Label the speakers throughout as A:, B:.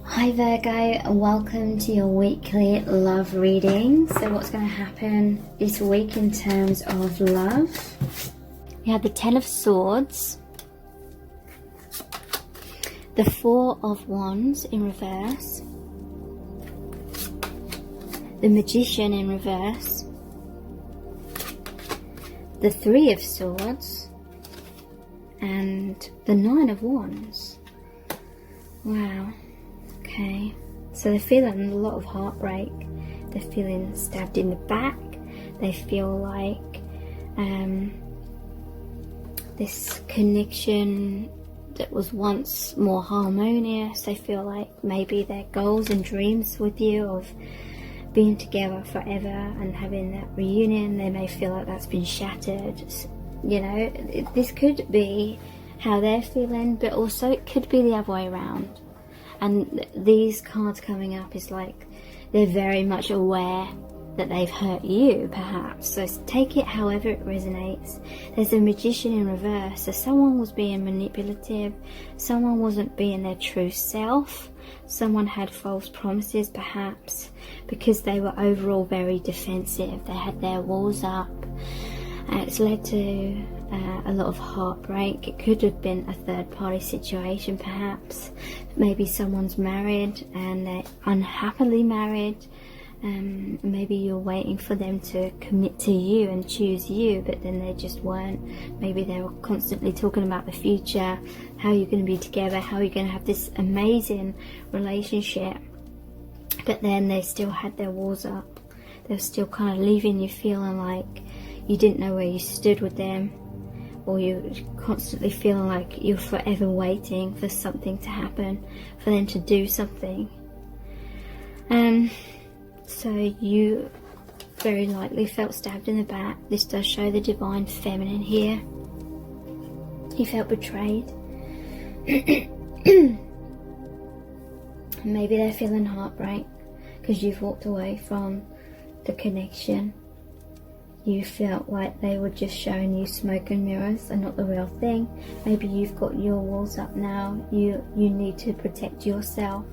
A: Hi Virgo, welcome to your weekly love reading. So what's going to happen this week in terms of love? We have the Ten of Swords, the Four of Wands in reverse, the Magician in reverse, the Three of Swords, and the Nine of Wands. Wow. Okay, so they're feeling a lot of heartbreak. They're feeling stabbed in the back. They feel like this connection that was once more harmonious. They feel like maybe their goals and dreams with you of being together forever and having that reunion, they may feel like that's been shattered. You know, this could be how they're feeling, but also it could be the other way around. And these cards coming up is like they're very much aware that they've hurt you, perhaps. So take it however it resonates. There's a Magician in reverse. So someone was being manipulative. Someone wasn't being their true self. Someone had false promises, perhaps, because they were overall very defensive. They had their walls up. It's led to a lot of heartbreak. It could have been a third party situation, perhaps. Maybe someone's married and they're unhappily married. Maybe you're waiting for them to commit to you and choose you, but then they just weren't. Maybe they were constantly talking about the future, how you're going to be together, how you're going to have this amazing relationship, but then they still had their walls up. They were still kind of leaving you feeling like you didn't know where you stood with them, or you're constantly feeling like you're forever waiting for something to happen, for them to do something. So you very likely felt stabbed in the back. This does show the divine feminine here. You felt betrayed. Maybe they're feeling heartbreak because you've walked away from the connection. You felt like they were just showing you smoke and mirrors and not the real thing. Maybe you've got your walls up now. You need to protect yourself.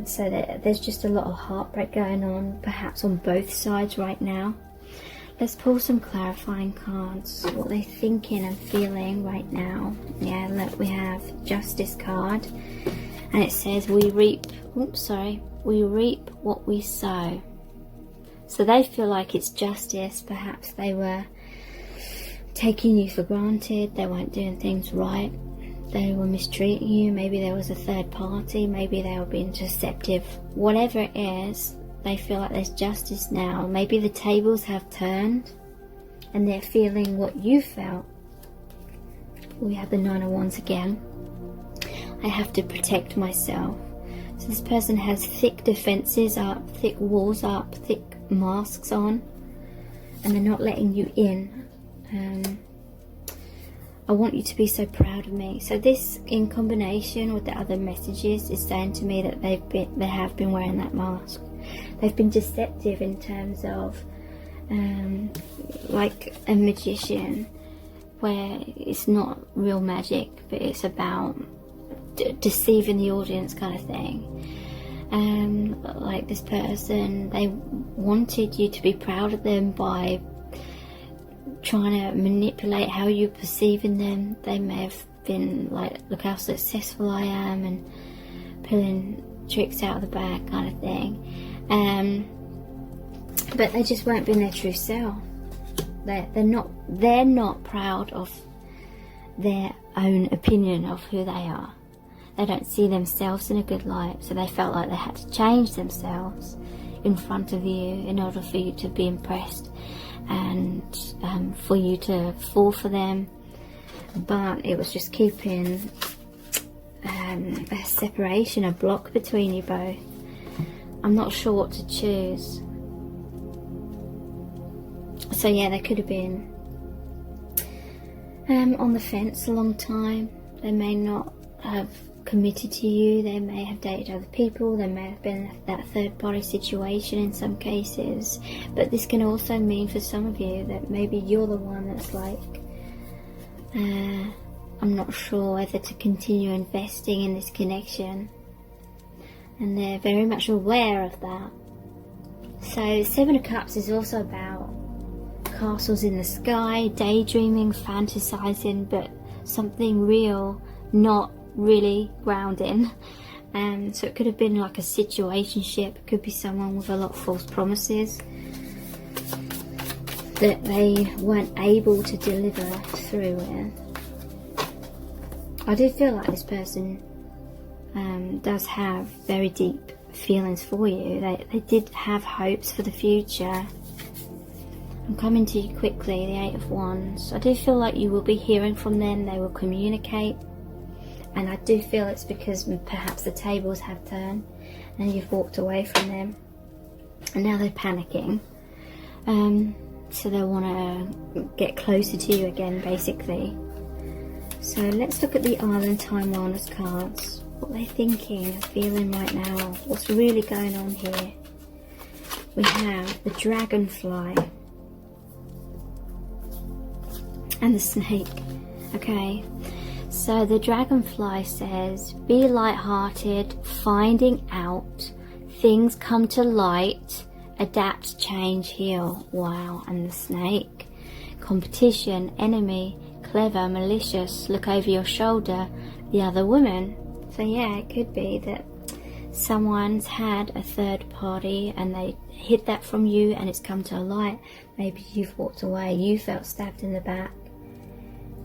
A: So that there's just a lot of heartbreak going on, perhaps on both sides right now. Let's pull some clarifying cards. What they're thinking and feeling right now. Yeah, look, we have Justice card, and it says we reap what we sow. So they feel like it's justice. Perhaps they were taking you for granted. They weren't doing things right. They were mistreating you. Maybe there was a third party. Maybe they were being deceptive. Whatever it is, they feel like there's justice now. Maybe the tables have turned and they're feeling what you felt. We have the Nine of Wands again. I have to protect myself. So this person has thick defenses up, thick walls up, thick masks on, and they're not letting you in. I want you to be so proud of me. So this, in combination with the other messages, is saying to me that they have been wearing that mask. They've been deceptive in terms of like a magician, where it's not real magic, but it's about deceiving the audience kind of thing. Like this person, they wanted you to be proud of them by trying to manipulate how you're perceiving them. They may have been like, look how successful I am, and pulling tricks out of the bag kind of thing. But they just weren't being their true self. They're not proud of their own opinion of who they are. They don't see themselves in a good light, so they felt like they had to change themselves in front of you in order for you to be impressed and for you to fall for them. But it was just keeping a separation, a block between you both. I'm not sure what to choose. So yeah, they could have been on the fence a long time. They may not have committed to you. They may have dated other people. There may have been that third party situation in some cases. But this can also mean for some of you that maybe you're the one that's like, I'm not sure whether to continue investing in this connection. and they're very much aware of that. So 7 of Cups is also about castles in the sky, daydreaming, fantasizing, but something real, not really grounding. So it could have been like a situationship. It could be someone with a lot of false promises that they weren't able to deliver through with. I do feel like this person does have very deep feelings for you. They did have hopes for the future. I'm coming to you quickly, the 8 of Wands. I do feel like you will be hearing from them. They will communicate. And I do feel it's because perhaps the tables have turned and you've walked away from them. And now they're panicking. So they want to get closer to you again, basically. So let's look at the Island Time-Wilderness cards. What they're thinking and feeling right now. What's really going on here. We have the Dragonfly. And the Snake. Okay. So the Dragonfly says, be light-hearted, finding out, things come to light, adapt, change, heal. Wow. And the Snake, competition, enemy, clever, malicious, look over your shoulder, the other woman. So yeah, it could be that someone's had a third party and they hid that from you and it's come to light. Maybe you've walked away, you felt stabbed in the back.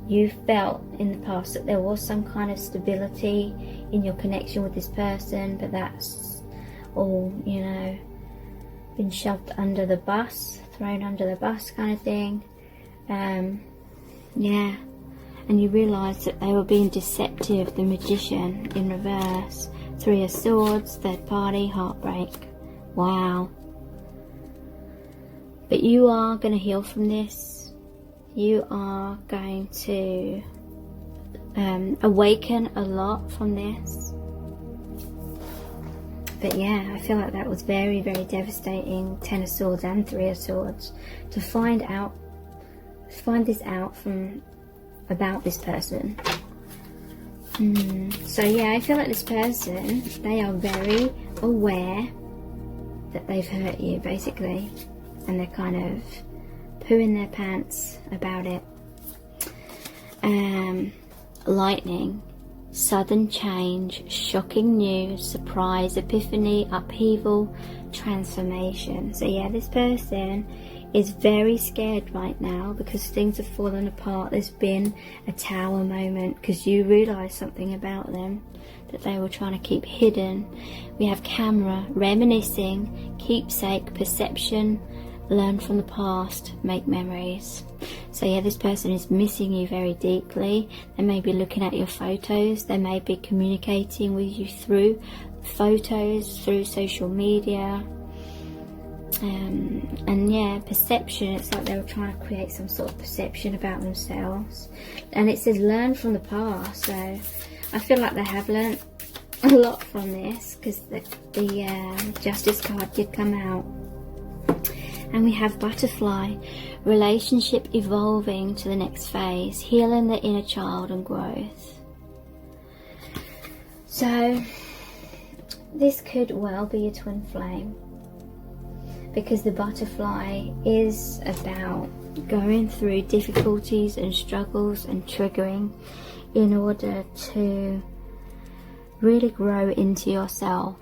A: You felt in the past that there was some kind of stability in your connection with this person, but that's all, you know, been shoved under the bus, thrown under the bus kind of thing. Yeah, and you realise that they were being deceptive, the Magician in reverse, 3 of Swords, third party, heartbreak. Wow. But you are going to heal from this. You are going to awaken a lot from this. But yeah, I feel like that was very, very devastating. 10 of Swords and 3 of Swords. To find this out from about this person. So yeah, I feel like this person, they are very aware that they've hurt you, basically. And they're kind of pooing their pants about it. Lightning, sudden change, shocking news, surprise, epiphany, upheaval, transformation. So yeah, this person is very scared right now because things have fallen apart. There's been a tower moment because you realise something about them that they were trying to keep hidden. We have camera, reminiscing, keepsake, perception, learn from the past, make memories. So yeah, this person is missing you very deeply. They may be looking at your photos. They may be communicating with you through photos, through social media. And yeah, perception, it's like they were trying to create some sort of perception about themselves. And it says learn from the past, so I feel like they have learned a lot from this because the Justice card did come out. And we have Butterfly, relationship evolving to the next phase, healing the inner child and growth. So this could well be a twin flame, because the Butterfly is about going through difficulties and struggles and triggering in order to really grow into yourself.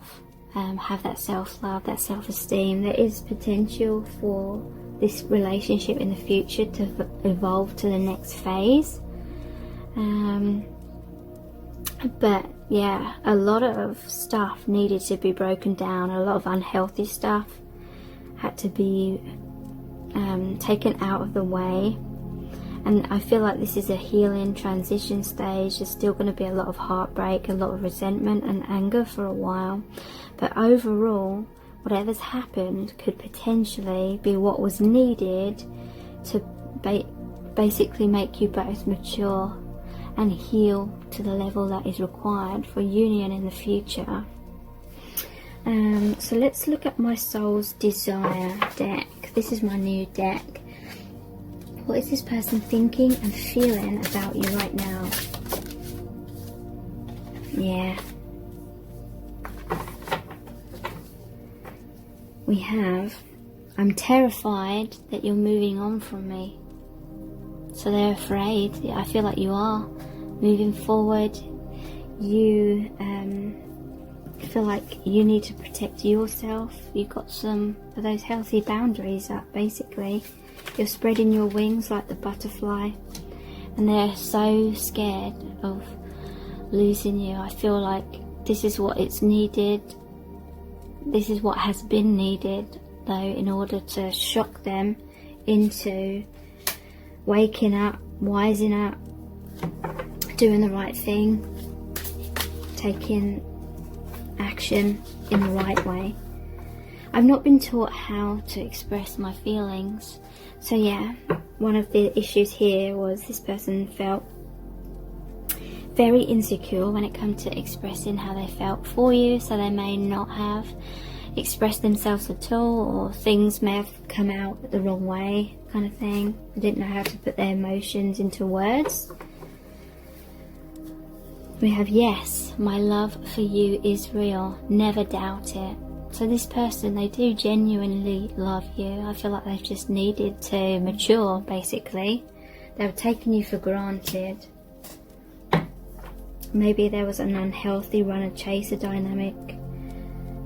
A: Have that self-love, that self-esteem. There is potential for this relationship in the future to evolve to the next phase. But yeah, a lot of stuff needed to be broken down. A lot of unhealthy stuff had to be taken out of the way. And I feel like this is a healing transition stage. There's still going to be a lot of heartbreak, a lot of resentment and anger for a while. But overall, whatever's happened could potentially be what was needed to basically make you both mature and heal to the level that is required for union in the future. So let's look at my Soul's Desire deck. This is my new deck. What is this person thinking and feeling about you right now? Yeah. we have, I'm terrified that you're moving on from me. So they're afraid. I feel like you are moving forward. You feel like you need to protect yourself. You've got some of those healthy boundaries up, basically. You're spreading your wings like the butterfly, and they're so scared of losing you. I feel like this is what it's needed. This is what has been needed, though, in order to shock them into waking up, wising up, doing the right thing, taking action in the right way. I've not been taught how to express my feelings. So yeah, one of the issues here was this person felt very insecure when it comes to expressing how they felt for you, so they may not have expressed themselves at all, or things may have come out the wrong way, kind of thing. They didn't know how to put their emotions into words. We have, yes, my love for you is real, never doubt it. So this person, they do genuinely love you. I feel like they've just needed to mature, basically. They were taking you for granted. Maybe there was an unhealthy runner-chaser dynamic,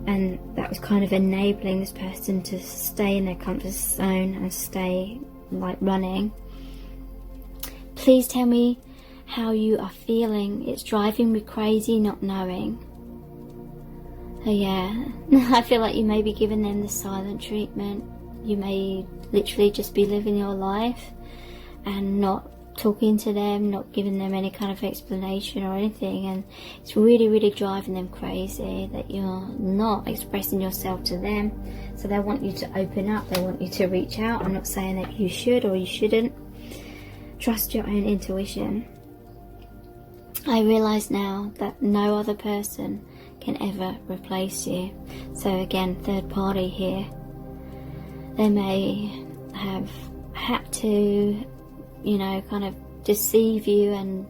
A: and that was kind of enabling this person to stay in their comfort zone and stay like running. Please tell me how you are feeling. It's driving me crazy not knowing. Oh yeah, I feel like you may be giving them the silent treatment. You may literally just be living your life and not talking to them, not giving them any kind of explanation or anything, and it's really, really driving them crazy that you're not expressing yourself to them. So they want you to open up, they want you to reach out. I'm not saying that you should or you shouldn't. Trust your own intuition. I realise now that no other person can ever replace you. So again, third party here. They may have had to, you know, kind of deceive you and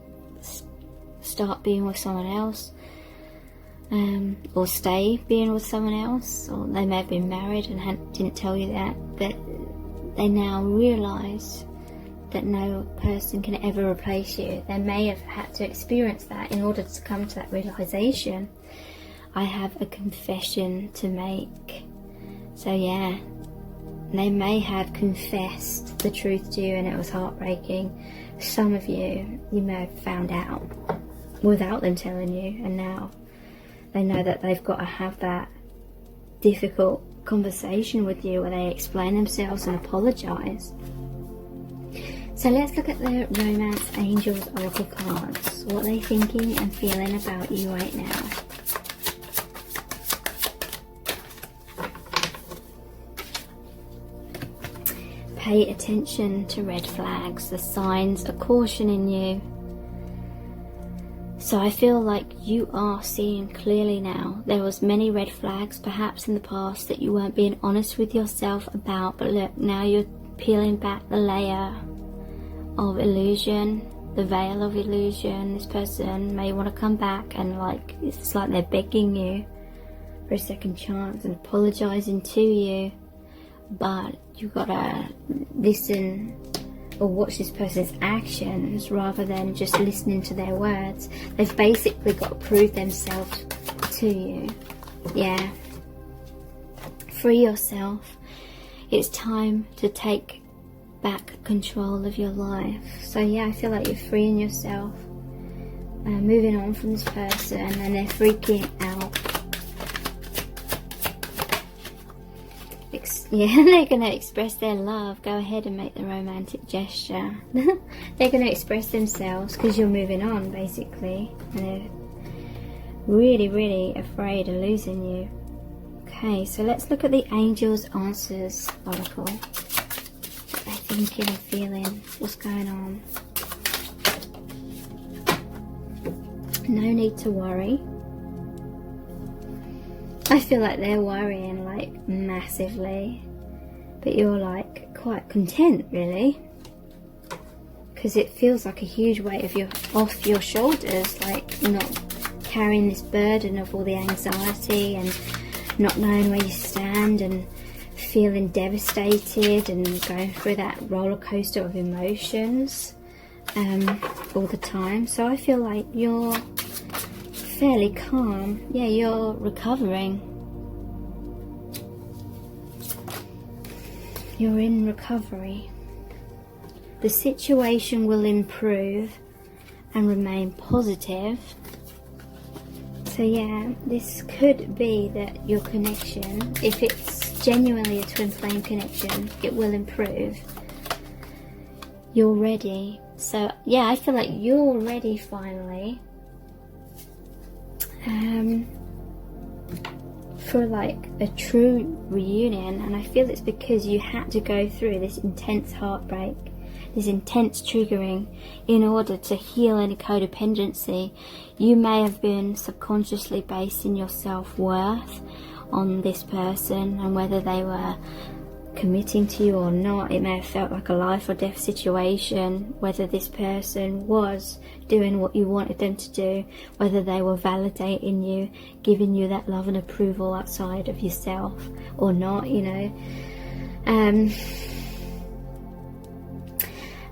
A: start being with someone else, or stay being with someone else, or they may have been married and didn't tell you that, but they now realise that no person can ever replace you. They may have had to experience that in order to come to that realisation. I have a confession to make. So yeah, they may have confessed the truth to you and it was heartbreaking. Some of you may have found out without them telling you, and now they know that they've got to have that difficult conversation with you where they explain themselves and apologise. So let's look at the Romance Angels Oracle cards. What are they thinking and feeling about you right now? Pay attention to red flags. The signs are cautioning you. So I feel like you are seeing clearly now. There was many red flags perhaps in the past that you weren't being honest with yourself about, but look, now you're peeling back the layer of illusion, the veil of illusion. This person may want to come back and it's like they're begging you for a second chance and apologising to you, but you've got to listen or watch this person's actions rather than just listening to their words. They've basically got to prove themselves to you. Yeah. Free yourself. It's time to take back control of your life. So yeah, I feel like you're freeing yourself, moving on from this person, and they're freaking out. Yeah, they're going to express their love. Go ahead and make the romantic gesture. They're going to express themselves because you're moving on, basically. And they're really, really afraid of losing you. Okay, so let's look at the Angels Answers Oracle. What they're thinking and feeling. What's going on? No need to worry. I feel like they're worrying massively, but you're quite content, really, because it feels like a huge weight off your shoulders, not carrying this burden of all the anxiety and not knowing where you stand and feeling devastated and going through that roller coaster of emotions all the time. So I feel like you're fairly calm. Yeah, you're recovering. You're in recovery. The situation will improve and remain positive. So yeah, this could be that your connection, if it's genuinely a twin flame connection, it will improve. You're ready. So yeah, I feel like you're ready finally for like a true reunion. And I feel it's because you had to go through this intense heartbreak, this intense triggering, in order to heal any codependency. You may have been subconsciously basing your self-worth on this person and whether they were committing to you or not. It may have felt like a life or death situation, whether this person was doing what you wanted them to do, whether they were validating you, giving you that love and approval outside of yourself or not, you know.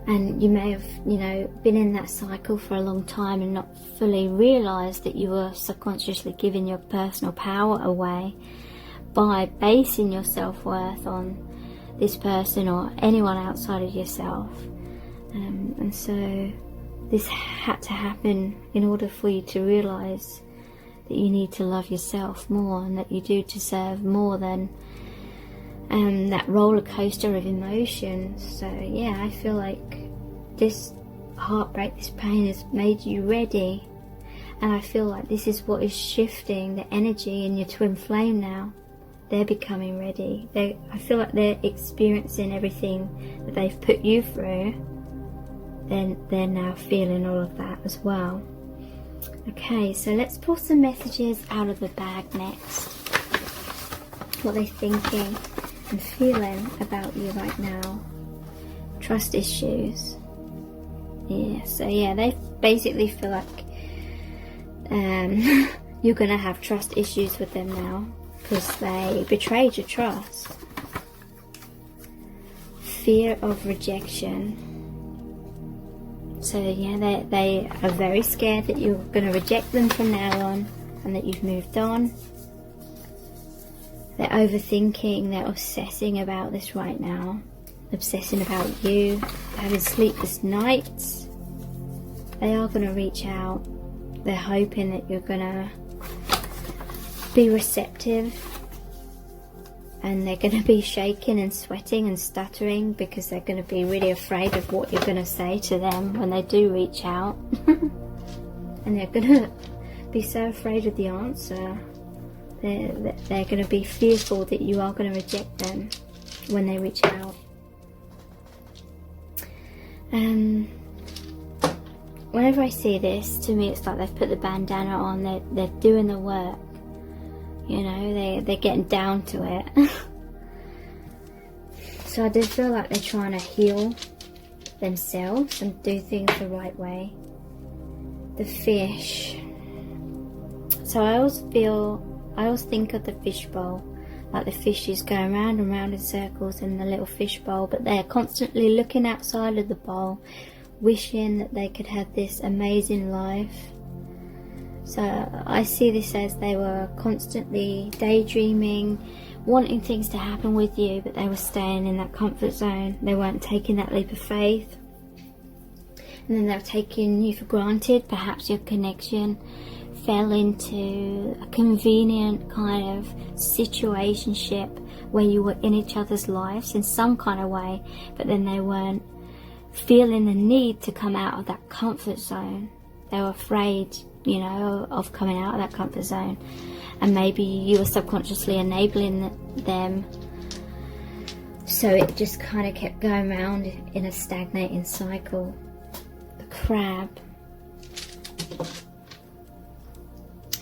A: And you may have, you know, been in that cycle for a long time and not fully realised that you were subconsciously giving your personal power away by basing your self-worth on this person or anyone outside of yourself. And so this had to happen in order for you to realise that you need to love yourself more and that you do deserve more than that roller coaster of emotions. So yeah, I feel like this heartbreak, this pain has made you ready, and I feel like this is what is shifting the energy in your twin flame now. They're becoming ready. I feel like they're experiencing everything that they've put you through. Then they're now feeling all of that as well. Okay, so let's pull some messages out of the bag next. What they're thinking and feeling about you right now. Trust issues. Yeah, so yeah, they basically feel like you're gonna have trust issues with them now because they betrayed your trust. Fear of rejection. So yeah, they are very scared that you're gonna reject them from now on and that you've moved on. They're overthinking, they're obsessing about this right now. Obsessing about you, having sleepless nights. They are going to reach out. They're hoping that you're going to be receptive. And they're going to be shaking and sweating and stuttering because they're going to be really afraid of what you're going to say to them when they do reach out. And they're going to be so afraid of the answer. They're going to be fearful that you are going to reject them when they reach out. Whenever I see this, to me it's like they've put the bandana on, they're doing the work, you know, they're getting down to it. So I do feel like they're trying to heal themselves and do things the right way. The fish. So I always think of the fishbowl, like the fish is going round and round in circles in the little fish bowl, but they're constantly looking outside of the bowl, wishing that they could have this amazing life. So I see this as they were constantly daydreaming, wanting things to happen with you, but they were staying in that comfort zone. They weren't taking that leap of faith. And then they were taking you for granted. Perhaps your connection fell into a convenient kind of situationship where you were in each other's lives in some kind of way, but then they weren't feeling the need to come out of that comfort zone. They were afraid, you know, of coming out of that comfort zone, and maybe you were subconsciously enabling them, so it just kind of kept going around in a stagnating cycle. The crab.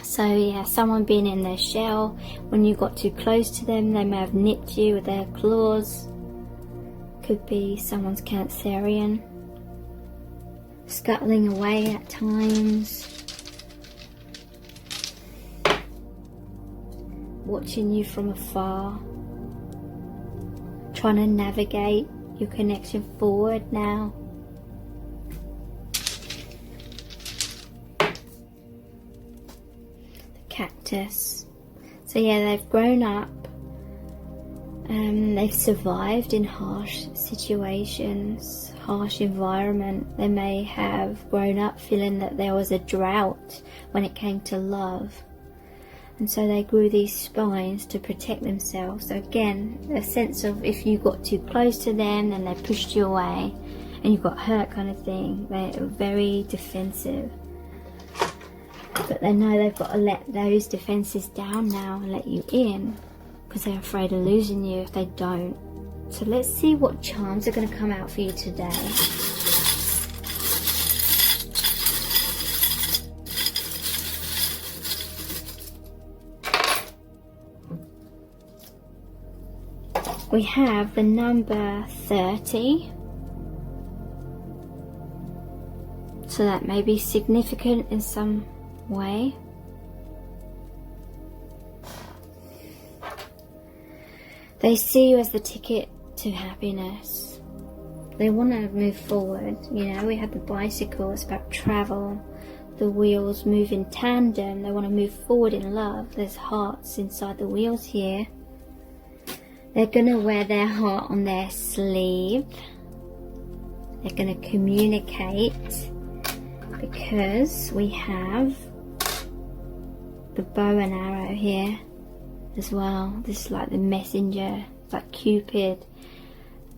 A: So yeah, someone being in their shell, when you got too close to them, they may have nipped you with their claws. Could be someone's Cancerian. Scuttling away at times. Watching you from afar. trying to navigate your connection forward now. The cactus. So yeah, they've grown up. They've survived in harsh situations, harsh environment. They may have grown up feeling that there was a drought when it came to love. And so they grew these spines to protect themselves. So again, a sense of if you got too close to them, then they pushed you away and you got hurt kind of thing. They're very defensive. But they know they've got to let those defenses down now and let you in, because they're afraid of losing you if they don't. So let's see what charms are going to come out for you today. We have the number 30. So that may be significant in some way. They see you as the ticket to happiness. They want to move forward. You know, we have the bicycle, it's about travel. The wheels move in tandem. They want to move forward in love. There's hearts inside the wheels here. They're going to wear their heart on their sleeve. They're going to communicate, because we have the bow and arrow here as well. This is like the messenger, it's like Cupid.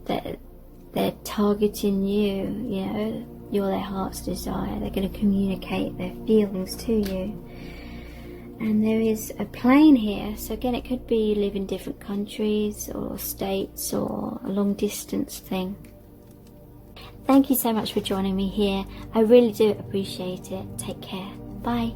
A: They're targeting you, you know, you're their heart's desire. They're going to communicate their feelings to you. And there is a plane here, so again it could be you live in different countries or states or a long distance thing. Thank you so much for joining me here. I really do appreciate it. Take care. Bye.